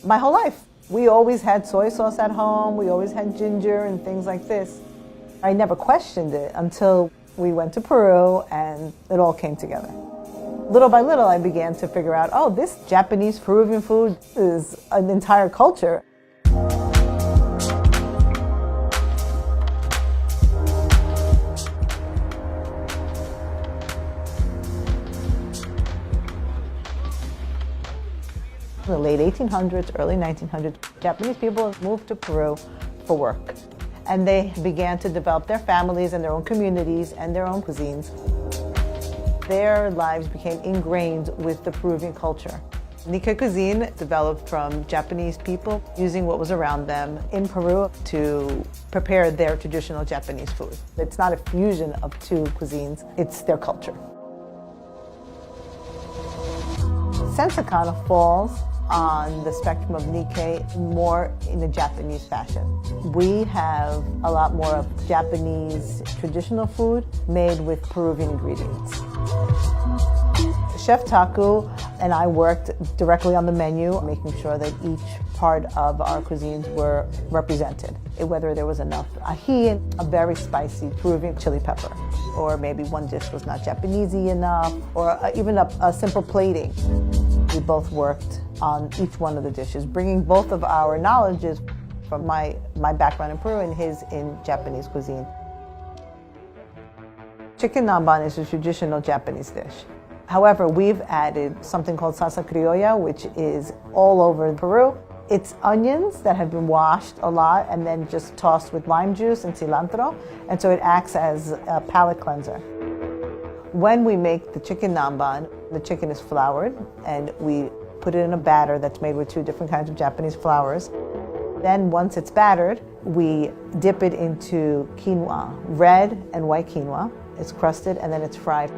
my whole life. We always had soy sauce at home, we always had ginger and things like this. I never questioned it until we went to Peru and it all came together. Little by little, I began to figure out, oh, this Japanese-Peruvian food is an entire culture. In the late 1800s, early 1900s, Japanese people moved to Peru for work. And they began to develop their families and their own communities and their own cuisines. Their lives became ingrained with the Peruvian culture. Nikkei cuisine developed from Japanese people using what was around them in Peru to prepare their traditional Japanese food. It's not a fusion of two cuisines, it's their culture. Sen Sakana falls on the spectrum of Nikkei more in a Japanese fashion. We have a lot more of Japanese traditional food made with Peruvian ingredients. Chef Taku and I worked directly on the menu, making sure that each part of our cuisines were represented. Whether there was enough ají and a very spicy Peruvian chili pepper, or maybe one dish was not Japanesey enough, or even a simple plating. We both worked on each one of the dishes, bringing both of our knowledges from my background in Peru and his in Japanese cuisine. Chicken namban is a traditional Japanese dish. However, we've added something called salsa criolla, which is all over Peru. It's onions that have been washed a lot and then just tossed with lime juice and cilantro, and so it acts as a palate cleanser. When we make the chicken namban, the chicken is floured and we put it in a batter that's made with two different kinds of Japanese flours. Then once it's battered, we dip it into quinoa, red and white quinoa. It's crusted and then it's fried.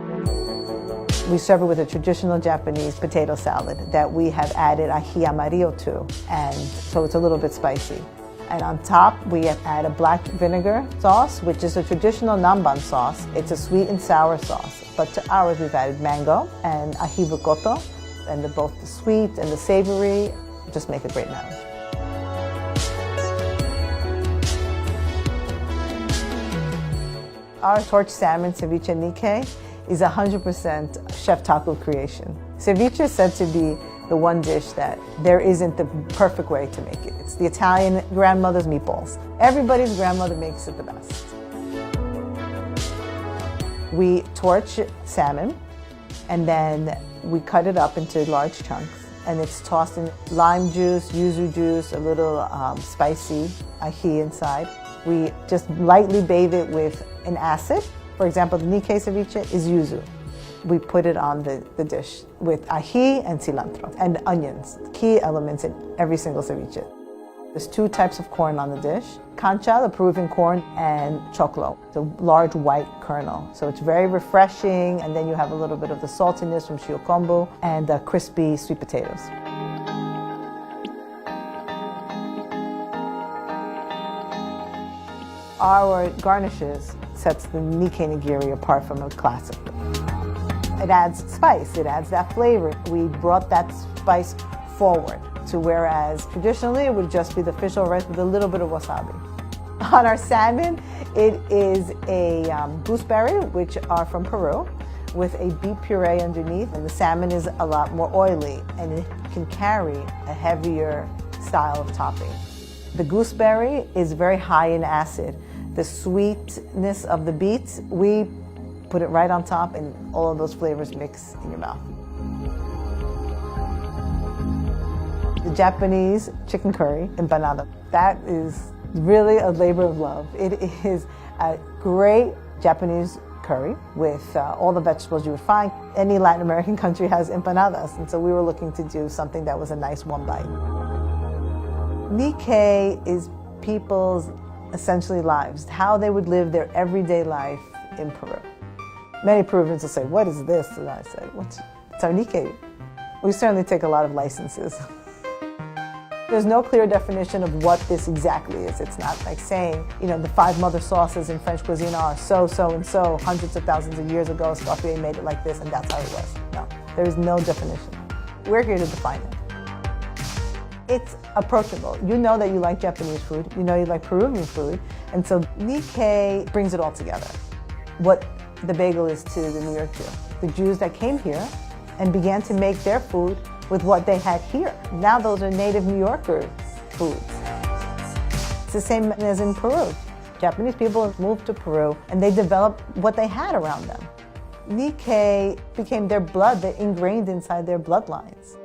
We serve it with a traditional Japanese potato salad that we have added ají amarillo to, and so it's a little bit spicy. And on top, we add a black vinegar sauce, which is a traditional namban sauce. It's a sweet and sour sauce, but to ours we've added mango and ají bukoto, and both the sweet and the savory just make a great marriage. Our torch salmon ceviche Nikkei is 100% Chef Taku creation. Ceviche is said to be the one dish that there isn't the perfect way to make it. It's the Italian grandmother's meatballs. Everybody's grandmother makes it the best. We torch salmon and then we cut it up into large chunks, and it's tossed in lime juice, yuzu juice, a little spicy ají inside. We just lightly bathe it with an acid. For example, the Nikkei ceviche is yuzu. We put it on the dish with ají and cilantro and onions, key elements in every single ceviche. There's two types of corn on the dish. Cancha, the Peruvian corn, and choclo, the large white kernel. So it's very refreshing, and then you have a little bit of the saltiness from shio kombu and the crispy sweet potatoes. Our garnishes sets the Nikkei nigiri apart from a classic. It adds spice, it adds that flavor. We brought that spice forward to whereas traditionally it would just be the fish oil rice with a little bit of wasabi. On our salmon, it is a gooseberry, which are from Peru, with a beet puree underneath, and the salmon is a lot more oily and it can carry a heavier style of topping. The gooseberry is very high in acid. The sweetness of the beets, we put it right on top and all of those flavors mix in your mouth. The Japanese chicken curry, empanada, that is really a labor of love. It is a great Japanese curry with all the vegetables you would find. Any Latin American country has empanadas, and so we were looking to do something that was a nice one bite. Nikkei is people's essentially lives, how they would live their everyday life in Peru. Many Peruvians will say, what is this? And I said, it's our Nikkei. We certainly take a lot of licenses. There's no clear definition of what this exactly is. It's not like saying, the 5 mother sauces in French cuisine are so, and so, hundreds of thousands of years ago, Escoffier made it like this, and that's how it was. No, there is no definition. We're here to define it. It's approachable. You know that you like Japanese food, you know you like Peruvian food, and so Nikkei brings it all together. What the bagel is to the New York Jew. The Jews that came here and began to make their food with what they had here. Now those are native New Yorker foods. It's the same as in Peru. Japanese people moved to Peru and they developed what they had around them. Nikkei became their blood, they're ingrained inside their bloodlines.